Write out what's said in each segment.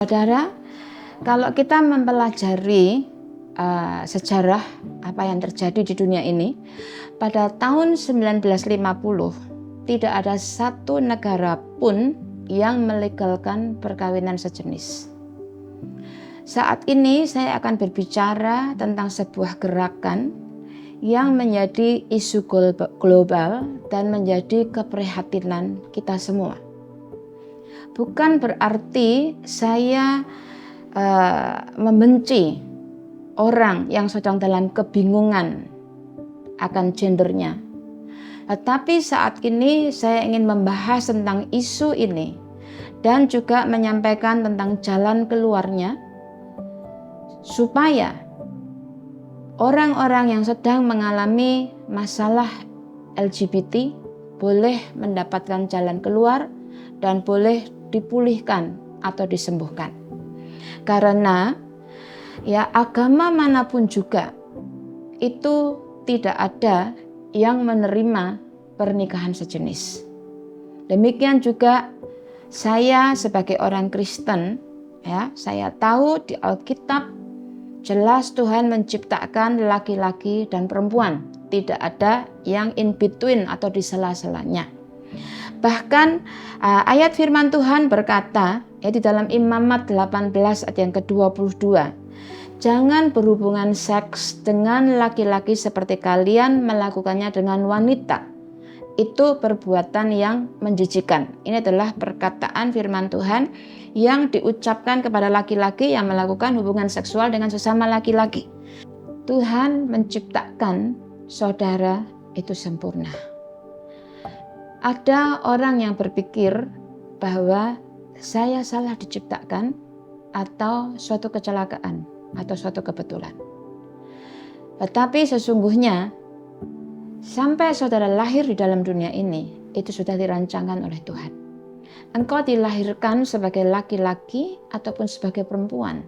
Saudara, kalau kita mempelajari sejarah apa yang terjadi di dunia ini, pada tahun 1950 tidak ada satu negara pun yang melegalkan perkawinan sejenis. Saat ini saya akan berbicara tentang sebuah gerakan yang menjadi isu global dan menjadi keprihatinan kita semua. Bukan berarti saya membenci orang yang sedang dalam kebingungan akan gendernya. Tetapi saat ini saya ingin membahas tentang isu ini dan juga menyampaikan tentang jalan keluarnya supaya orang-orang yang sedang mengalami masalah LGBT boleh mendapatkan jalan keluar dan boleh dipulihkan atau disembuhkan. Karena agama manapun juga itu tidak ada yang menerima pernikahan sejenis. Demikian juga saya sebagai orang Kristen, saya tahu di Alkitab jelas Tuhan menciptakan laki-laki dan perempuan, tidak ada yang in between atau di sela-selanya. Bahkan ayat firman Tuhan berkata di dalam Imamat 18 ayat yang ke-22, jangan berhubungan seks dengan laki-laki seperti kalian melakukannya dengan wanita. Itu perbuatan yang menjijikan. Ini adalah perkataan firman Tuhan yang diucapkan kepada laki-laki yang melakukan hubungan seksual dengan sesama laki-laki. Tuhan menciptakan saudara itu sempurna. Ada orang yang berpikir bahwa saya salah diciptakan atau suatu kecelakaan atau suatu kebetulan. Tetapi sesungguhnya sampai saudara lahir di dalam dunia ini itu sudah dirancangkan oleh Tuhan. Engkau dilahirkan sebagai laki-laki ataupun sebagai perempuan,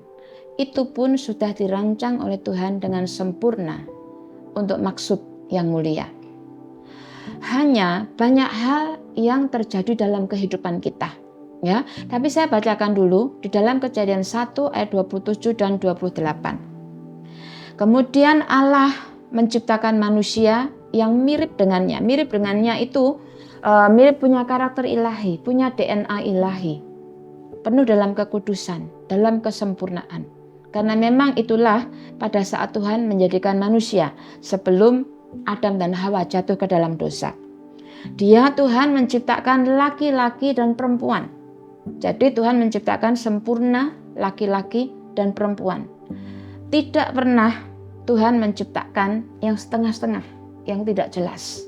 itu pun sudah dirancang oleh Tuhan dengan sempurna untuk maksud yang mulia. Hanya banyak hal yang terjadi dalam kehidupan kita. Tapi saya bacakan dulu di dalam Kejadian 1 ayat 27 dan 28. Kemudian Allah menciptakan manusia yang mirip dengannya. Mirip dengannya itu mirip punya karakter ilahi, punya DNA ilahi. Penuh dalam kekudusan, dalam kesempurnaan. Karena memang itulah pada saat Tuhan menjadikan manusia sebelum Adam dan Hawa jatuh ke dalam dosa. Dia Tuhan menciptakan laki-laki dan perempuan. Jadi Tuhan menciptakan sempurna laki-laki dan perempuan. Tidak pernah Tuhan menciptakan yang setengah-setengah, yang tidak jelas.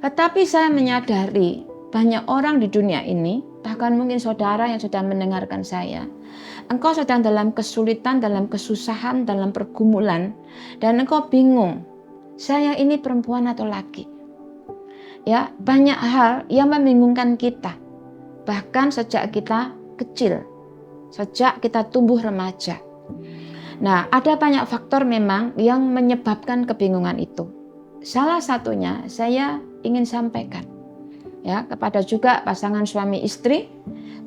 Tetapi saya menyadari banyak orang di dunia ini, bahkan mungkin saudara yang sudah mendengarkan saya, engkau sedang dalam kesulitan, dalam kesusahan, dalam pergumulan, dan engkau bingung, saya ini perempuan atau laki? Banyak hal yang membingungkan kita. Bahkan sejak kita kecil, sejak kita tumbuh remaja. Nah, ada banyak faktor memang yang menyebabkan kebingungan itu. Salah satunya saya ingin sampaikan kepada juga pasangan suami istri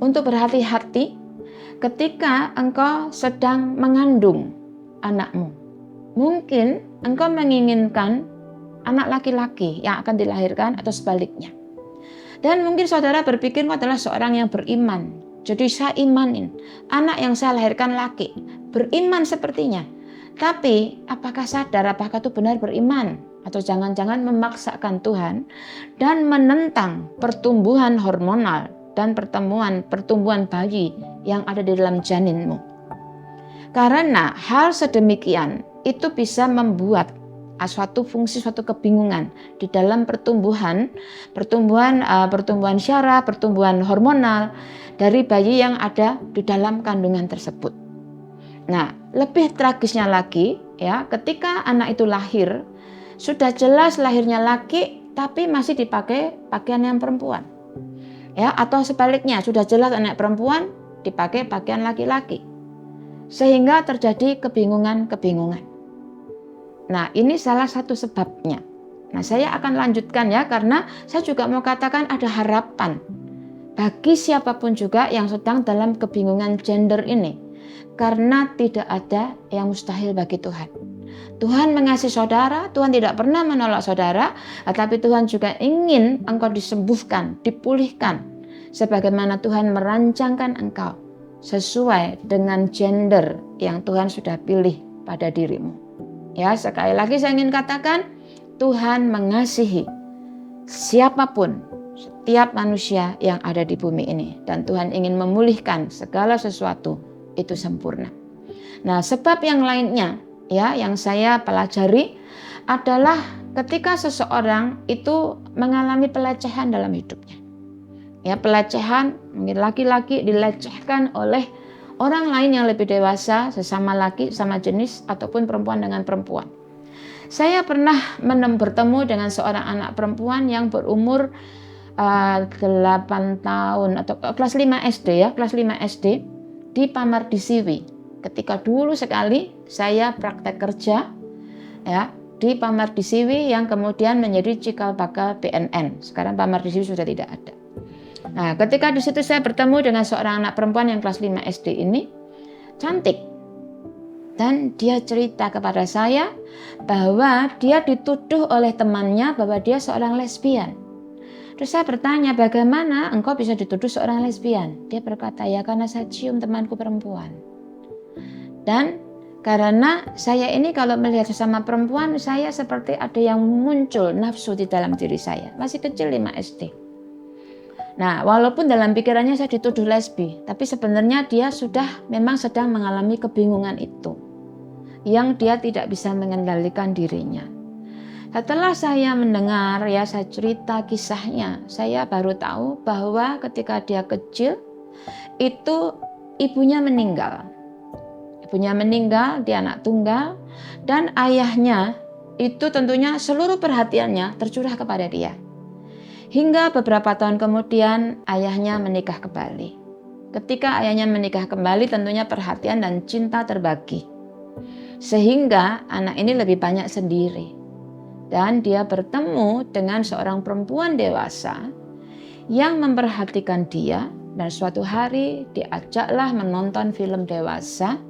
untuk berhati-hati ketika engkau sedang mengandung anakmu. Mungkin engkau menginginkan anak laki-laki yang akan dilahirkan atau sebaliknya. Dan mungkin saudara berpikir engkau adalah seorang yang beriman. Jadi saya imanin anak yang saya lahirkan laki. Beriman sepertinya. Tapi apakah sadar apakah itu benar beriman? Atau jangan-jangan memaksakan Tuhan dan menentang pertumbuhan hormonal dan pertumbuhan bayi yang ada di dalam janinmu. Karena hal sedemikian itu bisa membuat suatu fungsi, suatu kebingungan di dalam pertumbuhan syaraf, pertumbuhan hormonal dari bayi yang ada di dalam kandungan tersebut. Nah, lebih tragisnya lagi ketika anak itu lahir, sudah jelas lahirnya laki tapi masih dipakai pakaian yang perempuan. Atau sebaliknya, sudah jelas anak perempuan dipakai pakaian laki-laki. Sehingga terjadi kebingungan. Nah, ini salah satu sebabnya. Nah, saya akan lanjutkan karena saya juga mau katakan ada harapan bagi siapapun juga yang sedang dalam kebingungan gender ini, karena tidak ada yang mustahil bagi Tuhan. Tuhan mengasihi saudara, Tuhan tidak pernah menolak saudara, tetapi Tuhan juga ingin engkau disembuhkan, dipulihkan, sebagaimana Tuhan merancangkan engkau sesuai dengan gender yang Tuhan sudah pilih pada dirimu. Ya, sekali lagi saya ingin katakan, Tuhan mengasihi siapapun, setiap manusia yang ada di bumi ini, dan Tuhan ingin memulihkan segala sesuatu itu sempurna. Nah, sebab yang lainnya ya yang saya pelajari adalah ketika seseorang itu mengalami pelecehan dalam hidupnya. Ya, pelecehan, mungkin laki-laki dilecehkan oleh orang lain yang lebih dewasa, sesama laki, sama jenis, ataupun perempuan dengan perempuan. Saya pernah bertemu dengan seorang anak perempuan yang berumur 8 tahun atau kelas 5 SD ya, kelas 5 SD di Pamardisiwi. Ketika dulu sekali saya praktek kerja ya di Pamardisiwi yang kemudian menjadi cikal bakal BNN. Sekarang Pamardisiwi sudah tidak ada. Nah, ketika di situ saya bertemu dengan seorang anak perempuan yang kelas 5 SD ini, cantik. Dan dia cerita kepada saya bahwa dia dituduh oleh temannya bahwa dia seorang lesbian. Terus saya bertanya, bagaimana engkau bisa dituduh seorang lesbian? Dia berkata, ya karena saya cium temanku perempuan. Dan karena saya ini kalau melihat sesama perempuan, saya seperti ada yang muncul nafsu di dalam diri saya. Masih kecil 5 SD. Nah, walaupun dalam pikirannya saya dituduh lesbi, tapi sebenarnya dia sudah memang sedang mengalami kebingungan itu, yang dia tidak bisa mengendalikan dirinya. Setelah saya mendengar, ya saya cerita kisahnya, saya baru tahu bahwa ketika dia kecil, itu ibunya meninggal. Ibunya meninggal, dia anak tunggal, dan ayahnya itu tentunya seluruh perhatiannya tercurah kepada dia. Hingga beberapa tahun kemudian ayahnya menikah kembali. Ketika ayahnya menikah kembali, tentunya perhatian dan cinta terbagi. Sehingga anak ini lebih banyak sendiri. Dan dia bertemu dengan seorang perempuan dewasa yang memperhatikan dia, dan suatu hari diajaklah menonton film dewasa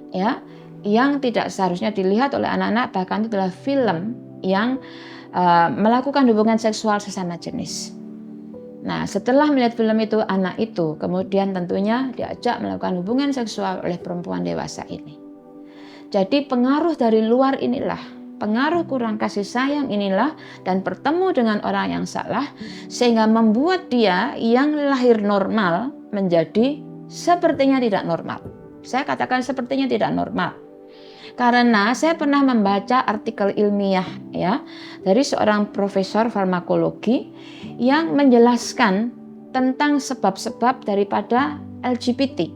ya, yang tidak seharusnya dilihat oleh anak-anak, bahkan itu adalah film yang melakukan hubungan seksual sesama jenis. Nah, setelah melihat film itu, anak itu kemudian tentunya diajak melakukan hubungan seksual oleh perempuan dewasa ini. Jadi pengaruh dari luar inilah, pengaruh kurang kasih sayang inilah, dan bertemu dengan orang yang salah, sehingga membuat dia yang lahir normal menjadi sepertinya tidak normal. Saya katakan sepertinya tidak normal. Karena saya pernah membaca artikel ilmiah ya dari seorang profesor farmakologi yang menjelaskan tentang sebab-sebab daripada LGBT.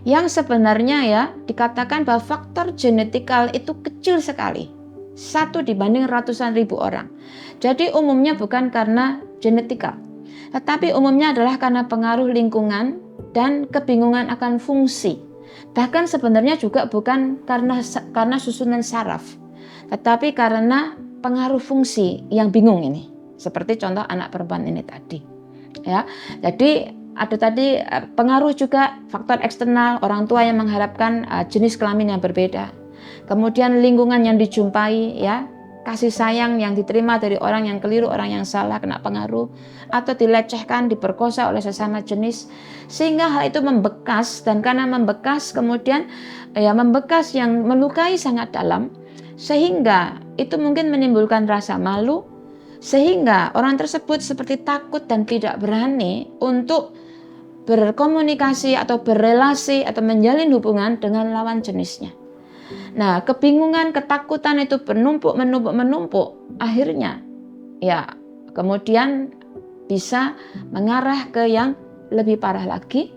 Yang sebenarnya ya dikatakan bahwa faktor genetikal itu kecil sekali. 1 dibanding ratusan ribu orang. Jadi umumnya bukan karena genetikal, tetapi umumnya adalah karena pengaruh lingkungan dan kebingungan akan fungsi. Bahkan sebenarnya juga bukan karena susunan saraf, tetapi karena pengaruh fungsi yang bingung ini. Seperti contoh anak perempuan ini tadi. Ya, jadi ada tadi pengaruh juga faktor eksternal, orang tua yang mengharapkan jenis kelamin yang berbeda. Kemudian lingkungan yang dijumpai, ya, kasih sayang yang diterima dari orang yang keliru, orang yang salah, kena pengaruh, atau dilecehkan, diperkosa oleh sesama jenis, sehingga hal itu membekas, dan karena membekas kemudian ya membekas yang melukai sangat dalam, sehingga itu mungkin menimbulkan rasa malu, sehingga orang tersebut seperti takut dan tidak berani untuk berkomunikasi atau berrelasi atau menjalin hubungan dengan lawan jenisnya. Nah, kebingungan, ketakutan itu menumpuk. Akhirnya, ya, kemudian bisa mengarah ke yang lebih parah lagi,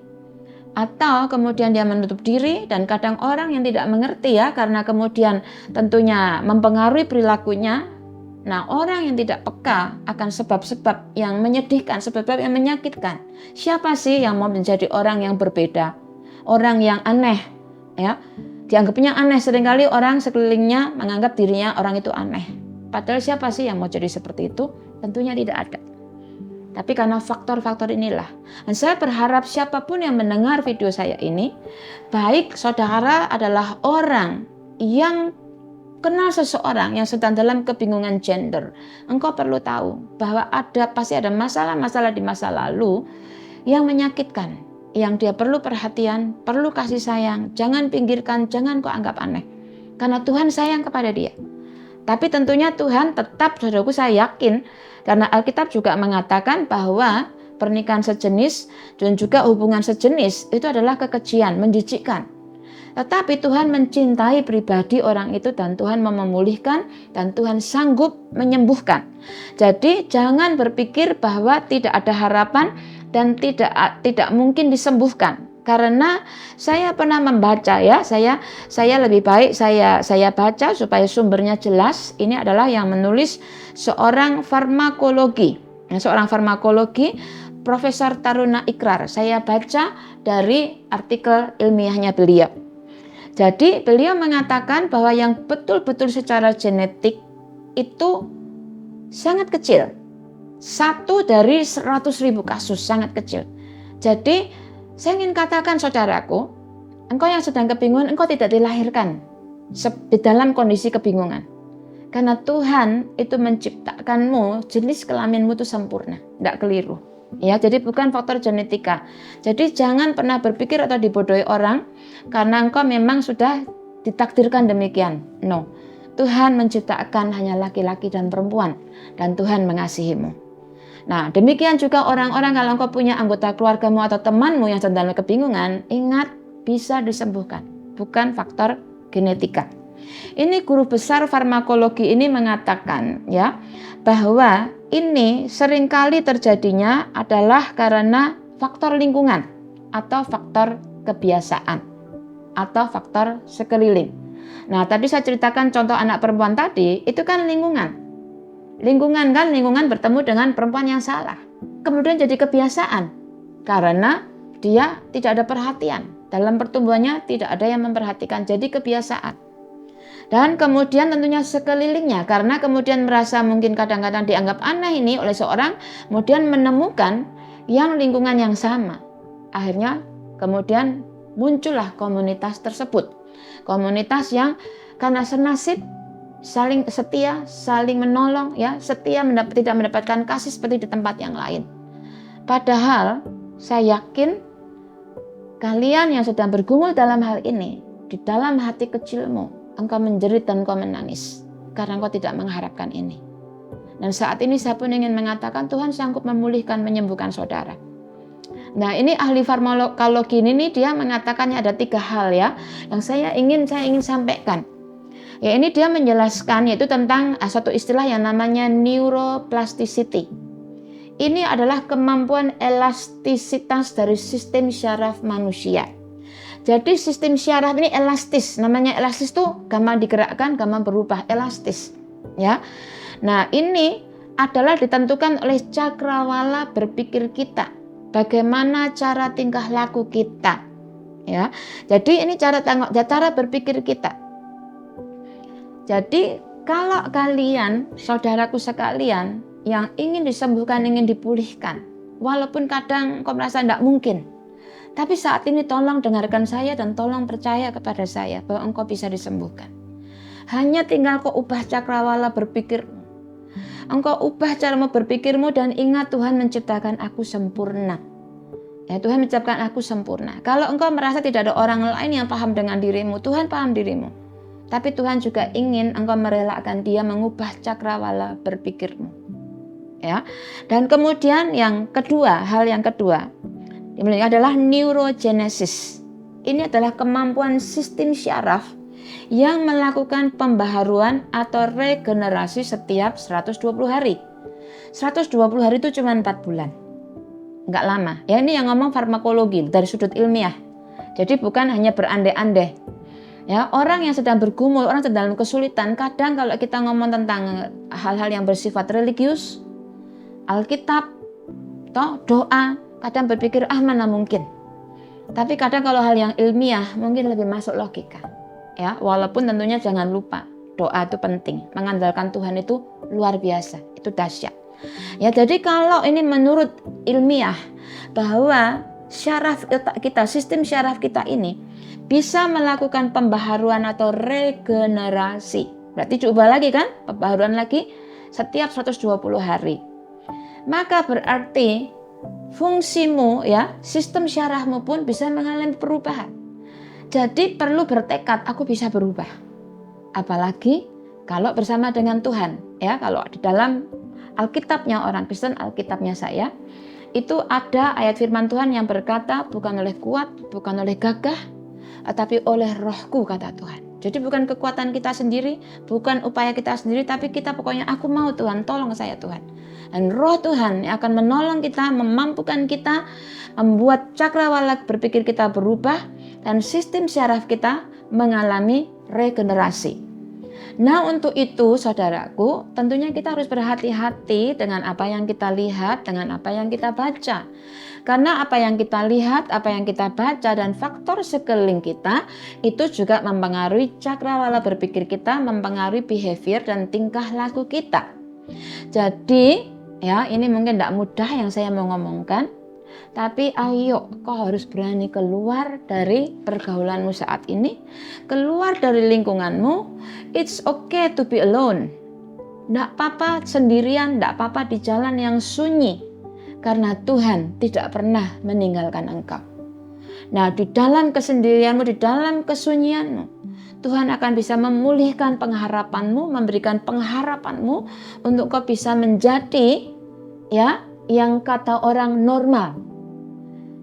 atau kemudian dia menutup diri, dan kadang orang yang tidak mengerti ya, karena kemudian tentunya mempengaruhi perilakunya. Nah, orang yang tidak peka akan sebab-sebab yang menyedihkan, sebab-sebab yang menyakitkan. Siapa sih yang mau menjadi orang yang berbeda, orang yang aneh, ya? Dianggapnya aneh, seringkali orang sekelilingnya menganggap dirinya orang itu aneh. Padahal siapa sih yang mau jadi seperti itu? Tentunya tidak ada. Tapi karena faktor-faktor inilah, dan saya berharap siapapun yang mendengar video saya ini, baik saudara adalah orang yang kenal seseorang yang sedang dalam kebingungan gender, engkau perlu tahu bahwa pasti ada masalah-masalah di masa lalu yang menyakitkan, yang dia perlu perhatian, perlu kasih sayang. Jangan pinggirkan, jangan kau anggap aneh, karena Tuhan sayang kepada dia. Tapi tentunya Tuhan tetap, saudaraku, saya yakin, karena Alkitab juga mengatakan bahwa pernikahan sejenis dan juga hubungan sejenis itu adalah kekejian, menjijikkan. Tetapi Tuhan mencintai pribadi orang itu, dan Tuhan mau memulihkan, dan Tuhan sanggup menyembuhkan. Jadi jangan berpikir bahwa tidak ada harapan dan tidak mungkin disembuhkan. Karena saya pernah membaca, ya, saya lebih baik saya baca supaya sumbernya jelas. Ini adalah yang menulis seorang farmakologi, Profesor Taruna Ikrar. Saya baca dari artikel ilmiahnya beliau. Jadi beliau mengatakan bahwa yang betul-betul secara genetik itu sangat kecil. 1 dari 100.000 kasus, sangat kecil. Jadi saya ingin katakan, saudaraku, engkau yang sedang kebingungan, engkau tidak dilahirkan di dalam kondisi kebingungan. Karena Tuhan itu menciptakanmu, jenis kelaminmu itu sempurna, tidak keliru. Ya, jadi bukan faktor genetika. Jadi jangan pernah berpikir atau dibodohi orang karena engkau memang sudah ditakdirkan demikian. No, Tuhan menciptakan hanya laki-laki dan perempuan, dan Tuhan mengasihimu. Nah, demikian juga orang-orang, kalau engkau punya anggota keluargamu atau temanmu yang sedang kebingungan, ingat, bisa disembuhkan, bukan faktor genetika. Ini guru besar farmakologi ini mengatakan, ya, bahwa ini seringkali terjadinya adalah karena faktor lingkungan atau faktor kebiasaan atau faktor sekeliling. Nah, tadi saya ceritakan contoh anak perempuan tadi, itu kan lingkungan. Lingkungan bertemu dengan perempuan yang salah. Kemudian jadi kebiasaan karena dia tidak ada perhatian. Dalam pertumbuhannya tidak ada yang memperhatikan, jadi kebiasaan. Dan kemudian tentunya sekelilingnya, karena kemudian merasa mungkin kadang-kadang dianggap aneh ini oleh seorang, kemudian menemukan yang lingkungan yang sama. Akhirnya kemudian muncullah komunitas tersebut. Komunitas yang karena senasib, saling setia, saling menolong, ya, setia tidak mendapatkan kasih seperti di tempat yang lain. Padahal saya yakin kalian yang sedang bergumul dalam hal ini, di dalam hati kecilmu engkau menjerit dan engkau menangis karena engkau tidak mengharapkan ini. Dan saat ini saya pun ingin mengatakan Tuhan sanggup memulihkan, menyembuhkan saudara. Nah, ini ahli farmakologi ini dia mengatakannya ada 3 hal, ya, yang saya ingin sampaikan. Ya, ini dia menjelaskan yaitu tentang satu istilah yang namanya neuroplasticity. Ini adalah kemampuan elastisitas dari sistem syaraf manusia. Jadi sistem syaraf ini elastis. Namanya elastis tuh gampang digerakkan, gampang berubah, elastis. Ya. Nah, ini adalah ditentukan oleh cakrawala berpikir kita. Bagaimana cara tingkah laku kita. Ya. Jadi ini cara berpikir kita. Jadi kalau kalian, saudaraku sekalian, yang ingin disembuhkan, ingin dipulihkan, walaupun kadang kau merasa tidak mungkin, tapi saat ini tolong dengarkan saya dan tolong percaya kepada saya bahwa engkau bisa disembuhkan. Hanya tinggal kau ubah cakrawala berpikirmu. Engkau ubah cara berpikirmu dan ingat Tuhan menciptakan aku sempurna. Ya, Tuhan menciptakan aku sempurna. Kalau engkau merasa tidak ada orang lain yang paham dengan dirimu, Tuhan paham dirimu. Tapi Tuhan juga ingin engkau merelakan dia mengubah cakrawala berpikirmu. Ya. Dan kemudian hal yang kedua adalah neurogenesis. Ini adalah kemampuan sistem syaraf yang melakukan pembaharuan atau regenerasi setiap 120 hari. 120 hari itu cuma 4 bulan. Enggak lama. Ya, ini yang ngomong farmakologi dari sudut ilmiah. Jadi bukan hanya berandai-andai. Ya, orang yang sedang bergumul, orang sedang dalam kesulitan, kadang kalau kita ngomong tentang hal-hal yang bersifat religius, Alkitab, doa, kadang berpikir mana mungkin. Tapi kadang kalau hal yang ilmiah mungkin lebih masuk logika. Ya, walaupun tentunya jangan lupa doa itu penting. Mengandalkan Tuhan itu luar biasa, itu dahsyat. Ya, jadi kalau ini menurut ilmiah bahwa syaraf otak kita, sistem syaraf kita ini bisa melakukan pembaharuan atau regenerasi. Berarti coba lagi kan, pembaharuan lagi setiap 120 hari. Maka berarti fungsimu ya, sistem syarafmu pun bisa mengalami perubahan. Jadi perlu bertekad, aku bisa berubah. Apalagi kalau bersama dengan Tuhan, ya. Kalau di dalam Alkitabnya orang Kristen, Alkitabnya saya, itu ada ayat firman Tuhan yang berkata, bukan oleh kuat, bukan oleh gagah, tapi oleh Rohku, kata Tuhan. Jadi bukan kekuatan kita sendiri, bukan upaya kita sendiri, tapi kita pokoknya aku mau Tuhan, tolong saya Tuhan. Dan Roh Tuhan yang akan menolong kita, memampukan kita, membuat cakrawala berpikir kita berubah, dan sistem syaraf kita mengalami regenerasi. Nah, untuk itu saudaraku, tentunya kita harus berhati-hati dengan apa yang kita lihat, dengan apa yang kita baca. Karena apa yang kita lihat, apa yang kita baca, dan faktor sekeliling kita itu juga mempengaruhi cakrawala berpikir kita, mempengaruhi behavior dan tingkah laku kita. Jadi, ya ini mungkin tidak mudah yang saya mau ngomongkan, tapi ayo, kau harus berani keluar dari pergaulanmu saat ini, keluar dari lingkunganmu. It's okay to be alone. Tidak apa-apa sendirian, tidak apa-apa di jalan yang sunyi, karena Tuhan tidak pernah meninggalkan engkau. Nah, di dalam kesendirianmu, di dalam kesunyianmu, Tuhan akan bisa memulihkan pengharapanmu, memberikan pengharapanmu untuk kau bisa menjadi ya yang kata orang normal.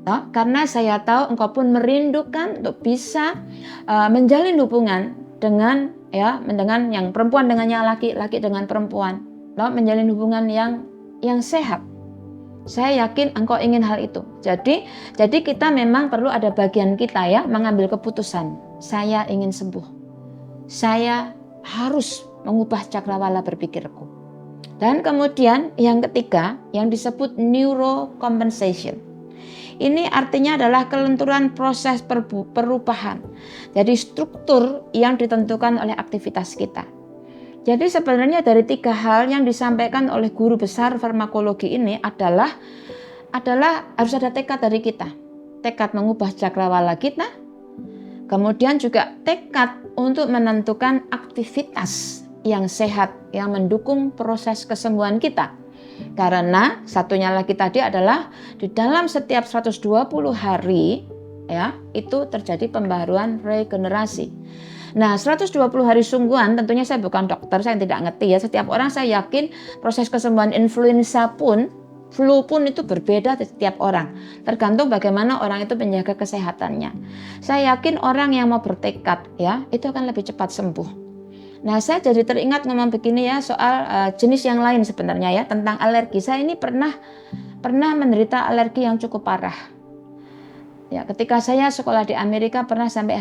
Nah, karena saya tahu engkau pun merindukan untuk bisa menjalin hubungan dengan yang perempuan dengan yang laki, laki dengan perempuan, menjalin hubungan yang sehat. Saya yakin engkau ingin hal itu. Jadi kita memang perlu ada bagian kita ya mengambil keputusan. Saya ingin sembuh. Saya harus mengubah cakrawala berpikirku. Dan kemudian yang ketiga yang disebut neurocompensation. Ini artinya adalah kelenturan proses perubahan. Jadi struktur yang ditentukan oleh aktivitas kita. Jadi sebenarnya dari 3 hal yang disampaikan oleh guru besar farmakologi ini adalah harus ada tekad dari kita. Tekad mengubah cakrawala kita. Kemudian juga tekad untuk menentukan aktivitas yang sehat yang mendukung proses kesembuhan kita. Karena satunya lagi tadi adalah di dalam setiap 120 hari ya itu terjadi pembaharuan regenerasi. Nah, 120 hari sungguhan tentunya saya bukan dokter, saya tidak ngerti ya. Setiap orang saya yakin proses kesembuhan influenza pun, flu pun itu berbeda setiap orang. Tergantung bagaimana orang itu menjaga kesehatannya. Saya yakin orang yang mau bertekad ya, itu akan lebih cepat sembuh. Nah, saya jadi teringat ngomong begini ya soal jenis yang lain sebenarnya ya tentang alergi. Saya ini pernah menderita alergi yang cukup parah. Ya, ketika saya sekolah di Amerika pernah sampai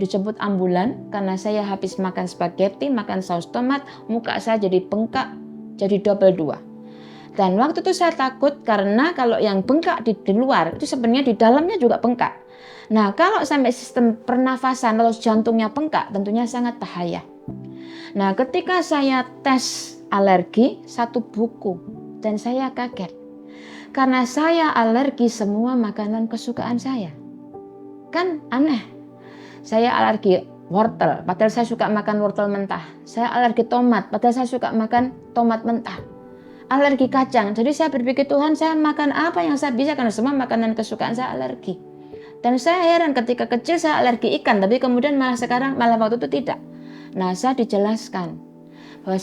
dijemput ambulan karena saya habis makan spaghetti, makan saus tomat, muka saya jadi bengkak, jadi double 2. Dan waktu itu saya takut karena kalau yang bengkak di luar itu sebenarnya di dalamnya juga bengkak. Nah, kalau sampai sistem pernafasan atau jantungnya bengkak tentunya sangat bahaya. Nah, ketika saya tes alergi 1 buku dan saya kaget. Karena saya alergi semua makanan kesukaan saya. Kan aneh. Saya alergi wortel, padahal saya suka makan wortel mentah. Saya alergi tomat, padahal saya suka makan tomat mentah. Alergi kacang, jadi saya berpikir Tuhan saya makan apa yang saya bisa karena semua makanan kesukaan saya alergi. Dan saya heran ketika kecil saya alergi ikan, tapi kemudian malah waktu itu tidak. Nah, saya dijelaskan bahwa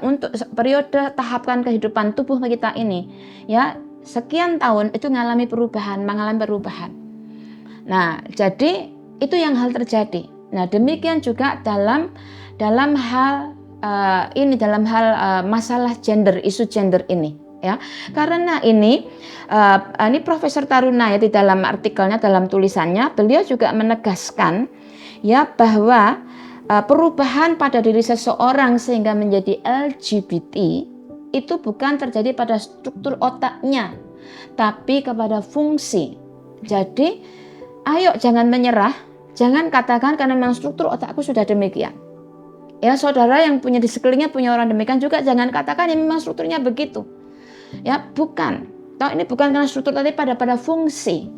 untuk periode tahapan kehidupan tubuh kita ini, ya sekian tahun itu mengalami perubahan. Nah, jadi itu yang hal terjadi. Nah, demikian juga dalam hal masalah gender, isu gender ini. Ya, karena ini Profesor Taruna ya di dalam artikelnya, dalam tulisannya, beliau juga menegaskan ya bahwa perubahan pada diri seseorang sehingga menjadi LGBT itu bukan terjadi pada struktur otaknya, tapi kepada fungsi. Jadi, ayo jangan menyerah, jangan katakan karena memang struktur otakku sudah demikian. Ya, saudara yang punya di sekelilingnya punya orang demikian juga jangan katakan ya memang strukturnya begitu. Ya, bukan. Toh ini bukan karena struktur tadi pada fungsi.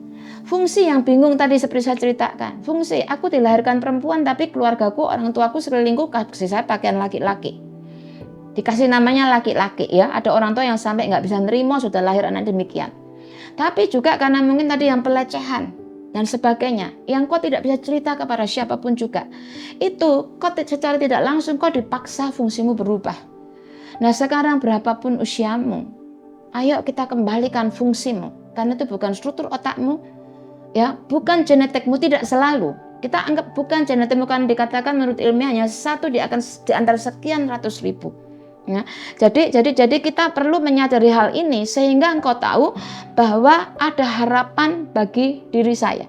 Fungsi yang bingung tadi seperti saya ceritakan. Fungsi, aku dilahirkan perempuan tapi keluargaku, orang tuaku, sekelilingku kasih saya pakaian laki-laki. Dikasih namanya laki-laki ya. Ada orang tua yang sampai nggak bisa nerima sudah lahir anak demikian. Tapi juga karena mungkin tadi yang pelecehan dan sebagainya, yang kau tidak bisa cerita kepada siapapun juga. Itu kau secara tidak langsung kau dipaksa fungsimu berubah. Nah sekarang berapapun usiamu, ayo kita kembalikan fungsimu. Karena itu bukan struktur otakmu, ya, bukan genetikmu, tidak selalu. Kita anggap bukan genetikmu, kan dikatakan menurut ilmiah hanya satu di antara sekian ratus ribu. Ya, jadi kita perlu menyadari hal ini sehingga engkau tahu bahwa ada harapan bagi diri saya.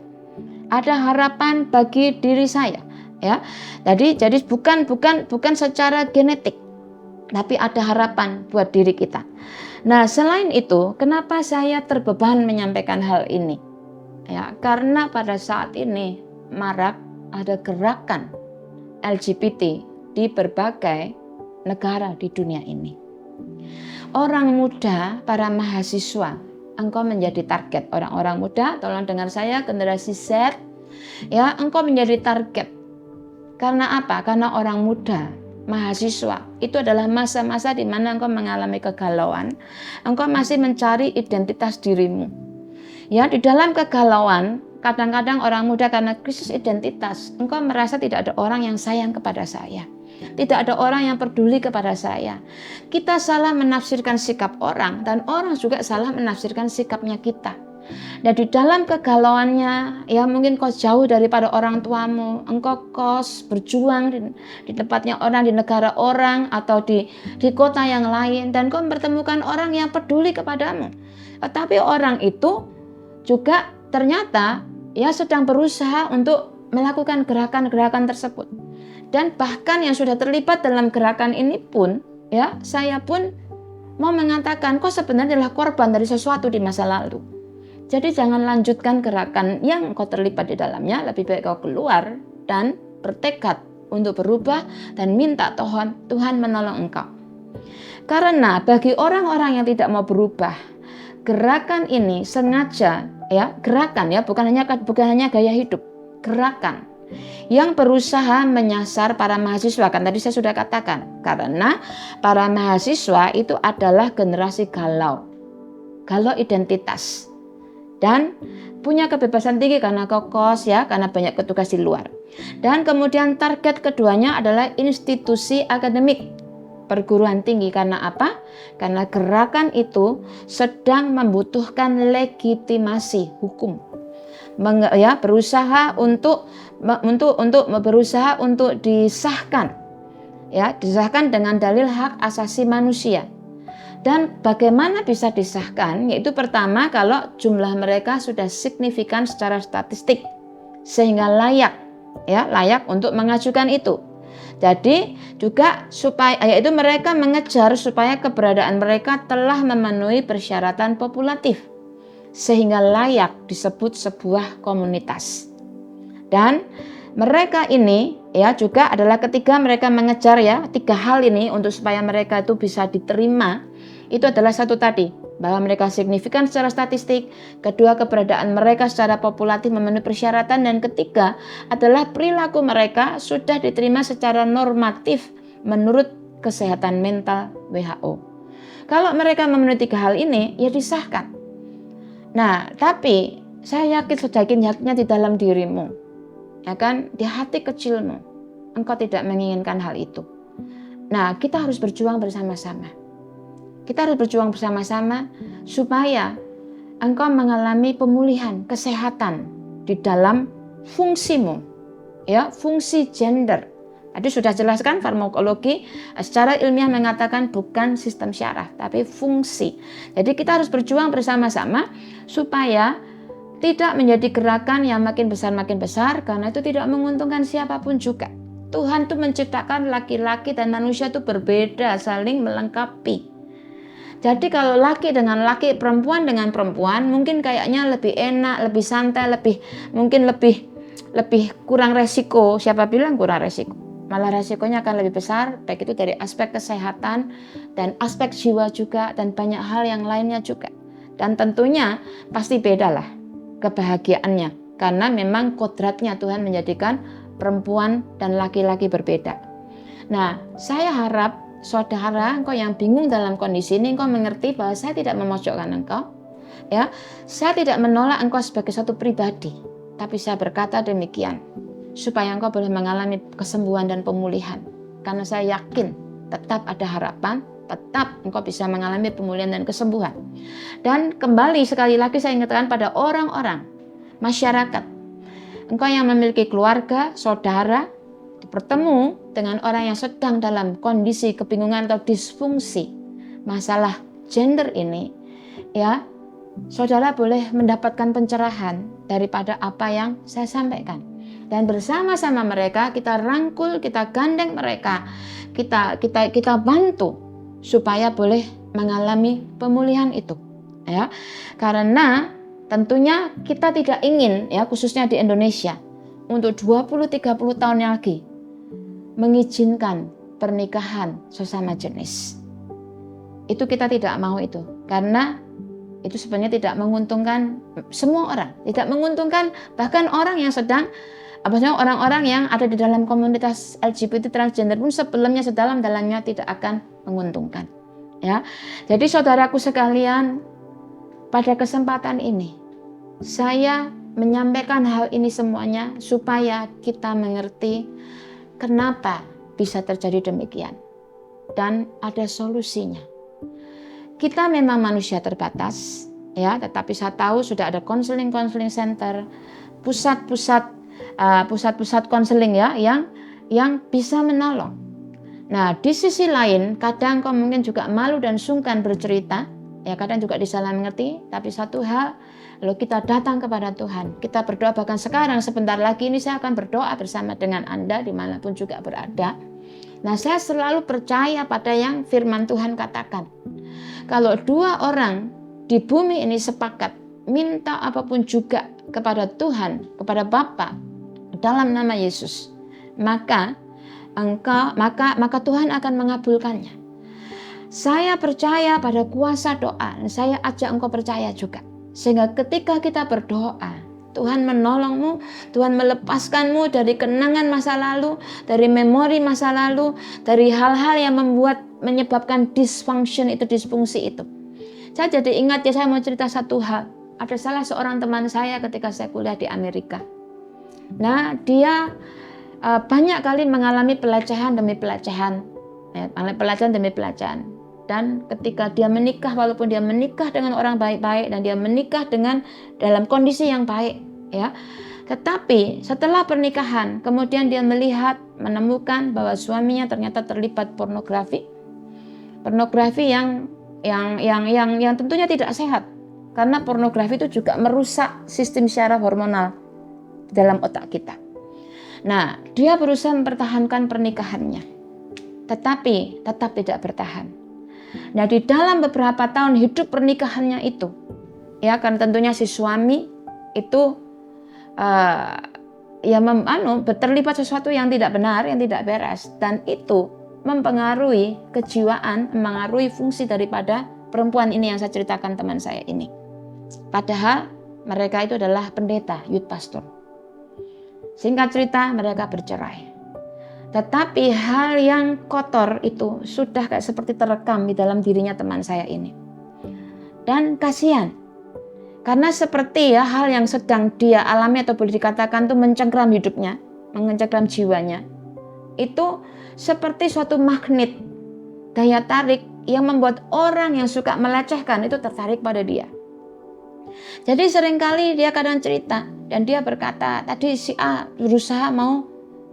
Ada harapan bagi diri saya, ya. Jadi bukan secara genetik, tapi ada harapan buat diri kita. Nah, selain itu, kenapa saya terbeban menyampaikan hal ini? Ya, karena pada saat ini marak ada gerakan LGBT di berbagai negara di dunia ini. Orang muda, para mahasiswa, engkau menjadi target. Orang-orang muda, tolong dengar saya, generasi Z, ya, engkau menjadi target. Karena apa? Karena orang muda, mahasiswa, itu adalah masa-masa di mana engkau mengalami kegalauan, engkau masih mencari identitas dirimu. Ya, di dalam kegalauan, kadang-kadang orang muda karena krisis identitas, engkau merasa tidak ada orang yang sayang kepada saya. Tidak ada orang yang peduli kepada saya. Kita salah menafsirkan sikap orang dan orang juga salah menafsirkan sikapnya kita. Dan di dalam kegalauannya, ya mungkin kau jauh daripada orang tuamu, engkau kos berjuang di tempatnya orang, di negara orang, atau di kota yang lain, dan kau mempertemukan orang yang peduli kepadamu. Tetapi orang itu juga ternyata ya sedang berusaha untuk melakukan gerakan-gerakan tersebut. Dan bahkan yang sudah terlibat dalam gerakan ini pun, ya saya pun mau mengatakan kau sebenarnya adalah korban dari sesuatu di masa lalu. Jadi jangan lanjutkan gerakan yang kau terlibat di dalamnya, lebih baik kau keluar dan bertekad untuk berubah dan minta Tuhan menolong engkau. Karena bagi orang-orang yang tidak mau berubah, gerakan ini sengaja ya, gerakan ya, bukan hanya gaya hidup, gerakan yang berusaha menyasar para mahasiswa. Kan tadi saya sudah katakan, karena para mahasiswa itu adalah generasi galau identitas dan punya kebebasan tinggi karena kokos ya, karena banyak petugas di luar. Dan kemudian target keduanya adalah institusi akademik, perguruan tinggi. Karena apa? Karena gerakan itu sedang membutuhkan legitimasi hukum, ya, berusaha untuk disahkan, ya, disahkan dengan dalil hak asasi manusia. Dan bagaimana bisa disahkan? Yaitu pertama, kalau jumlah mereka sudah signifikan secara statistik sehingga layak untuk mengajukan itu. Jadi juga supaya yaitu mereka mengejar supaya keberadaan mereka telah memenuhi persyaratan populatif sehingga layak disebut sebuah komunitas. Dan mereka ini ya juga adalah ketika mereka mengejar ya 3 hal ini untuk supaya mereka itu bisa diterima. Itu adalah satu tadi, bahwa mereka signifikan secara statistik, kedua keberadaan mereka secara populatif memenuhi persyaratan, dan ketiga adalah perilaku mereka sudah diterima secara normatif menurut kesehatan mental WHO. Kalau mereka memenuhi 3 hal ini ya disahkan. Nah, tapi saya yakinnya di dalam dirimu, ya kan, di hati kecilmu, engkau tidak menginginkan hal itu. Nah, kita harus berjuang bersama-sama. Kita harus berjuang bersama-sama supaya engkau mengalami pemulihan kesehatan di dalam fungsimu, ya, fungsi gender. Tadi sudah jelaskan farmakologi secara ilmiah mengatakan bukan sistem syaraf, tapi fungsi. Jadi kita harus berjuang bersama-sama supaya tidak menjadi gerakan yang makin besar, karena itu tidak menguntungkan siapapun juga. Tuhan itu menciptakan laki-laki dan manusia itu berbeda, saling melengkapi. Jadi kalau laki dengan laki, perempuan dengan perempuan, mungkin kayaknya lebih enak, lebih santai, lebih kurang resiko. Siapa bilang kurang resiko? malah resikonya akan lebih besar, baik itu dari aspek kesehatan dan aspek jiwa juga, dan banyak hal yang lainnya juga. Dan tentunya pasti beda lah kebahagiaannya, karena memang kodratnya Tuhan menjadikan perempuan dan laki-laki berbeda. Nah, saya harap saudara, engkau yang bingung dalam kondisi ini, engkau mengerti bahwa saya tidak memojokkan engkau. Ya, saya tidak menolak engkau sebagai satu pribadi, tapi saya berkata demikian supaya engkau boleh mengalami kesembuhan dan pemulihan. Karena saya yakin tetap ada harapan, tetap engkau bisa mengalami pemulihan dan kesembuhan. Dan kembali sekali lagi saya ingatkan pada orang-orang, masyarakat, engkau yang memiliki keluarga, saudara, bertemu dengan orang yang sedang dalam kondisi kebingungan atau disfungsi masalah gender ini, ya, saudara boleh mendapatkan pencerahan daripada apa yang saya sampaikan. Dan bersama-sama mereka kita rangkul, kita gandeng mereka, kita bantu supaya boleh mengalami pemulihan itu, ya. Karena tentunya kita tidak ingin, ya, khususnya di Indonesia, untuk 20-30 tahun lagi mengizinkan pernikahan sesama jenis. Itu kita tidak mau itu, karena itu sebenarnya tidak menguntungkan semua orang, tidak menguntungkan bahkan orang yang sedang, orang-orang yang ada di dalam komunitas LGBT transgender pun sebelumnya sedalam-dalamnya tidak akan menguntungkan, ya. Jadi saudaraku sekalian, pada kesempatan ini saya menyampaikan hal ini semuanya supaya kita mengerti kenapa bisa terjadi demikian dan ada solusinya. Kita memang manusia terbatas, ya, tetapi saya tahu sudah ada konseling center, pusat-pusat konseling, ya, yang bisa menolong. Nah, di sisi lain kadang kau mungkin juga malu dan sungkan bercerita, ya, kadang juga disalah mengerti. Tapi satu hal, lalu kita datang kepada Tuhan, kita berdoa, bahkan sekarang sebentar lagi ini saya akan berdoa bersama dengan Anda dimanapun juga berada. Nah, saya selalu percaya pada yang firman Tuhan katakan, kalau dua orang di bumi ini sepakat minta apapun juga kepada Tuhan, kepada Bapa dalam nama Yesus, maka Tuhan akan mengabulkannya. Saya percaya pada kuasa doa, dan saya ajak engkau percaya juga. Sehingga ketika kita berdoa, Tuhan menolongmu, Tuhan melepaskanmu dari kenangan masa lalu, dari memori masa lalu, dari hal-hal yang menyebabkan disfungsi itu. Saya jadi ingat, ya, saya mau cerita satu hal. Ada salah seorang teman saya ketika saya kuliah di Amerika. Nah, dia banyak kali mengalami pelecehan demi pelecehan, dan ketika dia menikah, walaupun dia menikah dengan orang baik-baik dan dia menikah dengan dalam kondisi yang baik, ya, tetapi setelah pernikahan kemudian dia menemukan bahwa suaminya ternyata terlibat pornografi yang tentunya tidak sehat, karena pornografi itu juga merusak sistem syaraf hormonal dalam otak kita. Nah, dia berusaha mempertahankan pernikahannya, tetapi tetap tidak bertahan. Nah, di dalam beberapa tahun hidup pernikahannya itu, ya, kan tentunya si suami itu terlibat sesuatu yang tidak benar, yang tidak beres, dan itu mempengaruhi kejiwaan, mempengaruhi fungsi daripada perempuan ini yang saya ceritakan, teman saya ini. Padahal mereka itu adalah pendeta, youth pastor. Singkat cerita, mereka bercerai. Tetapi hal yang kotor itu sudah kayak seperti terekam di dalam dirinya teman saya ini. Dan kasihan, karena seperti, ya, hal yang sedang dia alami atau boleh dikatakan itu mencengkram hidupnya, mencengkram jiwanya, itu seperti suatu magnet, daya tarik yang membuat orang yang suka melecehkan itu tertarik pada dia. Jadi seringkali dia kadang cerita dan dia berkata, tadi si A berusaha mau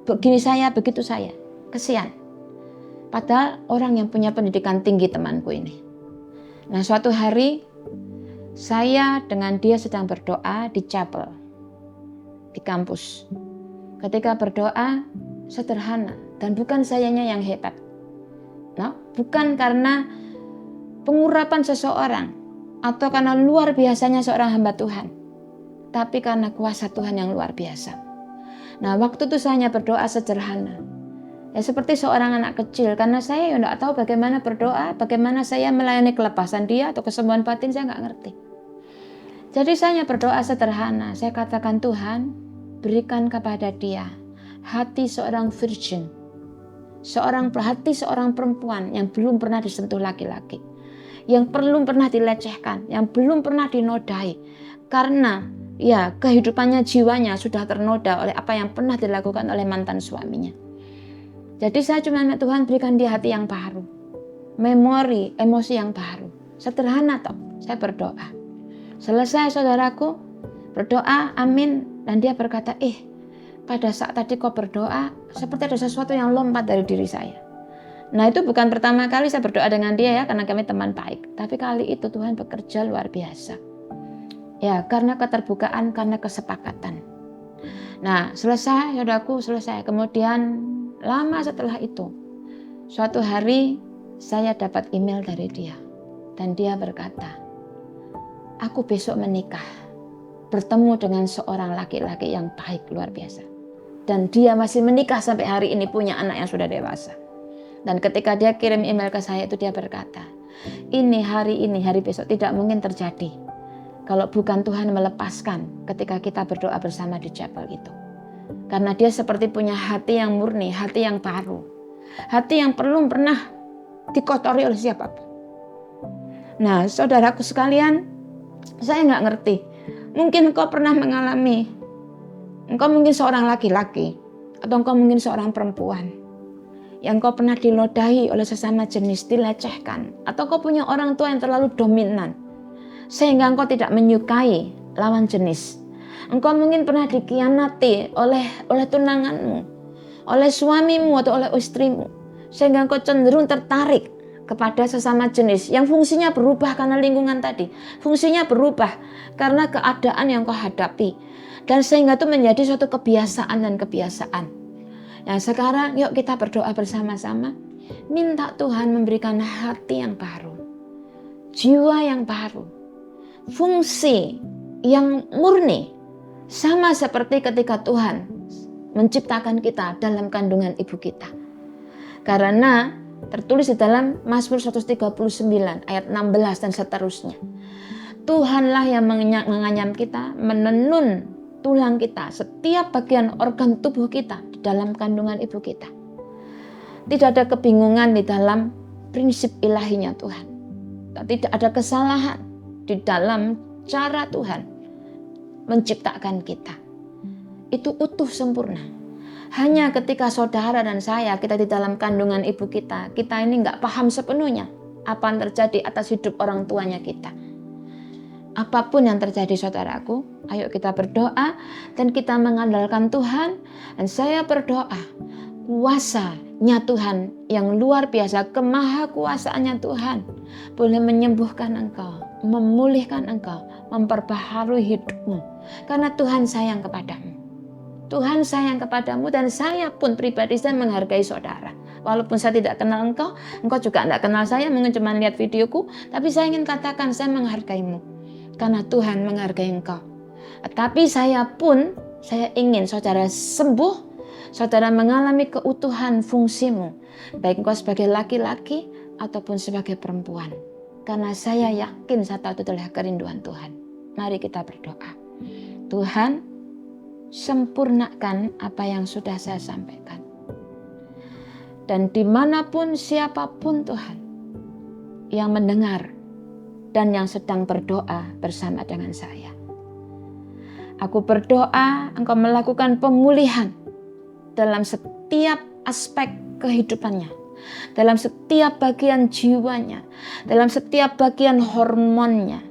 begini saya, begitu saya. Kesian. Padahal orang yang punya pendidikan tinggi temanku ini. Nah, suatu hari saya dengan dia sedang berdoa di chapel, di kampus. Ketika berdoa sederhana, dan bukan sayanya yang hebat. Nah, bukan karena pengurapan seseorang atau karena luar biasanya seorang hamba Tuhan, tapi karena kuasa Tuhan yang luar biasa. Nah, waktu itu saya hanya berdoa sederhana. Ya seperti seorang anak kecil, karena saya tidak tahu bagaimana berdoa, bagaimana saya melayani kelepasan dia atau kesembuhan batin, saya nggak ngerti. Jadi saya berdoa sederhana, saya katakan Tuhan, berikan kepada dia hati seorang virgin, hati seorang perempuan yang belum pernah disentuh laki-laki, yang belum pernah dilecehkan, yang belum pernah dinodai, karena ya kehidupannya, jiwanya sudah ternoda oleh apa yang pernah dilakukan oleh mantan suaminya. Jadi saya cuma minta Tuhan berikan dia hati yang baru, memori, emosi yang baru. Sederhana toh, saya berdoa. Selesai saudaraku berdoa, amin, dan dia berkata, pada saat tadi kau berdoa, seperti ada sesuatu yang lompat dari diri saya. Nah itu bukan pertama kali saya berdoa dengan dia ya, karena kami teman baik. Tapi kali itu Tuhan bekerja luar biasa. Ya, karena keterbukaan, karena kesepakatan. Nah selesai, saudaraku selesai. Kemudian lama setelah itu, suatu hari saya dapat email dari dia. Dan dia berkata, aku besok menikah, bertemu dengan seorang laki-laki yang baik luar biasa. Dan dia masih menikah sampai hari ini, punya anak yang sudah dewasa. Dan ketika dia kirim email ke saya itu dia berkata, hari besok tidak mungkin terjadi kalau bukan Tuhan melepaskan ketika kita berdoa bersama di chapel itu. Karena dia seperti punya hati yang murni, hati yang baru, hati yang belum pernah dikotori oleh siapapun. Nah saudaraku sekalian, saya nggak ngerti, mungkin engkau pernah mengalami, engkau mungkin seorang laki-laki atau engkau mungkin seorang perempuan yang engkau pernah dinodai oleh sesama jenis, dilecehkan, atau engkau punya orang tua yang terlalu dominan sehingga engkau tidak menyukai lawan jenis. Engkau mungkin pernah dikhianati oleh tunanganmu, oleh suamimu atau oleh istrimu, sehingga engkau cenderung tertarik kepada sesama jenis yang fungsinya berubah karena lingkungan tadi, fungsinya berubah karena keadaan yang kau hadapi, dan sehingga itu menjadi suatu kebiasaan dan kebiasaan. Nah sekarang yuk kita berdoa bersama-sama, minta Tuhan memberikan hati yang baru, jiwa yang baru, fungsi yang murni, sama seperti ketika Tuhan menciptakan kita dalam kandungan ibu kita. Karena tertulis di dalam Mazmur 139 ayat 16 dan seterusnya, Tuhanlah yang menganyam kita, menenun tulang kita, setiap bagian organ tubuh kita di dalam kandungan ibu kita. Tidak ada kebingungan di dalam prinsip ilahinya Tuhan. Tidak ada kesalahan di dalam cara Tuhan menciptakan kita. Itu utuh sempurna. Hanya ketika saudara dan saya, kita di dalam kandungan ibu kita ini nggak paham sepenuhnya apa yang terjadi atas hidup orang tuanya kita. Apapun yang terjadi saudaraku, ayo kita berdoa dan kita mengandalkan Tuhan. Dan saya berdoa, kuasanya Tuhan yang luar biasa, kemahakuasaannya Tuhan boleh menyembuhkan engkau, memulihkan engkau, memperbaharui hidupmu. Karena Tuhan sayang kepadamu. Tuhan sayang kepadamu, dan saya pun pribadi saya menghargai saudara. Walaupun saya tidak kenal engkau juga tidak kenal saya, mungkin cuma lihat videoku, tapi saya ingin katakan saya menghargaimu. Karena Tuhan menghargai engkau. Tapi saya ingin saudara sembuh, saudara mengalami keutuhan fungsimu, baik engkau sebagai laki-laki ataupun sebagai perempuan. Karena saya yakin saya tahu itu adalah kerinduan Tuhan. Mari kita berdoa. Tuhan, sempurnakan apa yang sudah saya sampaikan. Dan dimanapun siapapun Tuhan yang mendengar dan yang sedang berdoa bersama dengan saya, aku berdoa engkau melakukan pemulihan dalam setiap aspek kehidupannya, dalam setiap bagian jiwanya, dalam setiap bagian hormonnya,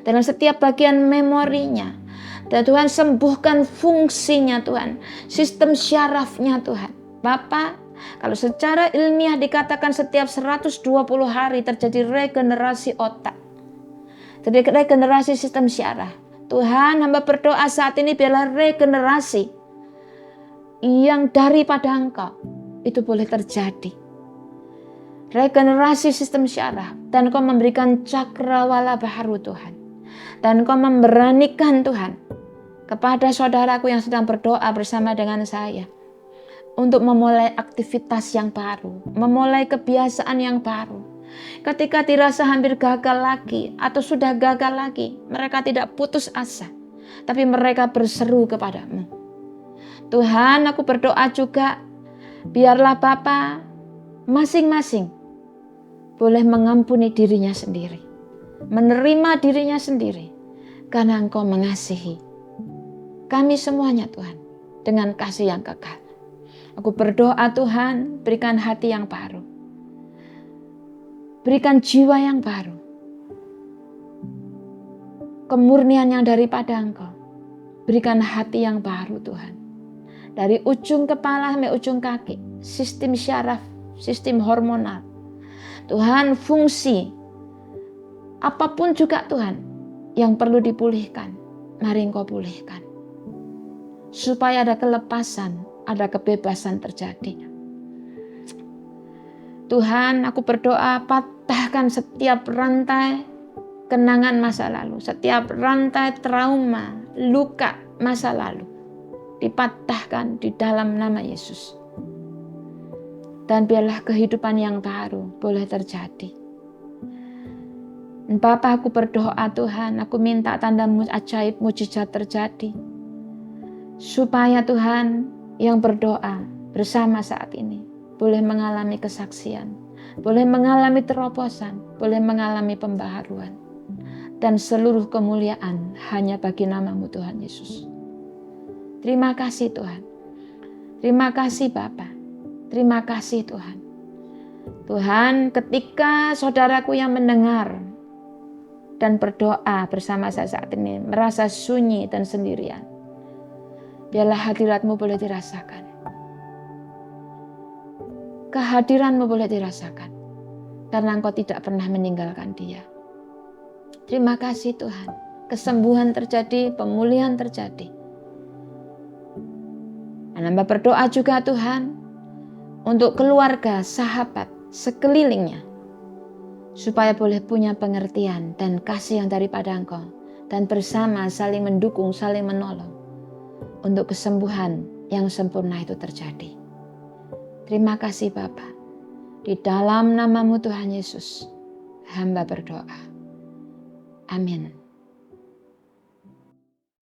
dalam setiap bagian memorinya. Dan Tuhan sembuhkan fungsinya Tuhan, sistem syarafnya Tuhan. Bapa, kalau secara ilmiah dikatakan setiap 120 hari terjadi regenerasi otak, terjadi regenerasi sistem syaraf. Tuhan, hamba berdoa saat ini biarlah regenerasi yang daripada engkau itu boleh terjadi. Regenerasi sistem syaraf, dan engkau memberikan cakrawala baharu Tuhan. Dan engkau memberanikan Tuhan kepada saudaraku yang sedang berdoa bersama dengan saya, untuk memulai aktivitas yang baru, memulai kebiasaan yang baru. Ketika dirasa hampir gagal lagi atau sudah gagal lagi, mereka tidak putus asa, tapi mereka berseru kepadamu. Tuhan, aku berdoa juga, biarlah Bapa masing-masing boleh mengampuni dirinya sendiri, menerima dirinya sendiri, karena Engkau mengasihi kami semuanya Tuhan, dengan kasih yang kekal. Aku berdoa Tuhan, berikan hati yang baru. Berikan jiwa yang baru. Kemurnian yang daripada Engkau. Berikan hati yang baru Tuhan. Dari ujung kepala sampai ujung kaki. Sistem syaraf, sistem hormonal. Tuhan, fungsi. Apapun juga Tuhan yang perlu dipulihkan. Mari Engkau pulihkan. Supaya ada kelepasan, ada kebebasan terjadi. Tuhan, aku berdoa patahkan setiap rantai kenangan masa lalu, setiap rantai trauma, luka masa lalu. Dipatahkan di dalam nama Yesus. Dan biarlah kehidupan yang baru boleh terjadi. Bapa, aku berdoa Tuhan, aku minta tanda ajaib mujizat terjadi. Supaya Tuhan yang berdoa bersama saat ini boleh mengalami kesaksian, boleh mengalami terobosan, boleh mengalami pembaharuan. Dan seluruh kemuliaan hanya bagi nama-Mu Tuhan Yesus. Terima kasih Tuhan. Terima kasih Bapa. Terima kasih Tuhan. Tuhan, ketika saudaraku yang mendengar dan berdoa bersama saya saat ini merasa sunyi dan sendirian, biarlah hadirat-Mu boleh dirasakan. Kehadiran-Mu boleh dirasakan. Karena Engkau tidak pernah meninggalkan dia. Terima kasih Tuhan. Kesembuhan terjadi, pemulihan terjadi. Dan hamba berdoa juga Tuhan untuk keluarga, sahabat, sekelilingnya. Supaya boleh punya pengertian dan kasih yang daripada Engkau. Dan bersama saling mendukung, saling menolong. Untuk kesembuhan yang sempurna itu terjadi. Terima kasih Bapa. Di dalam nama-Mu Tuhan Yesus, hamba berdoa. Amin.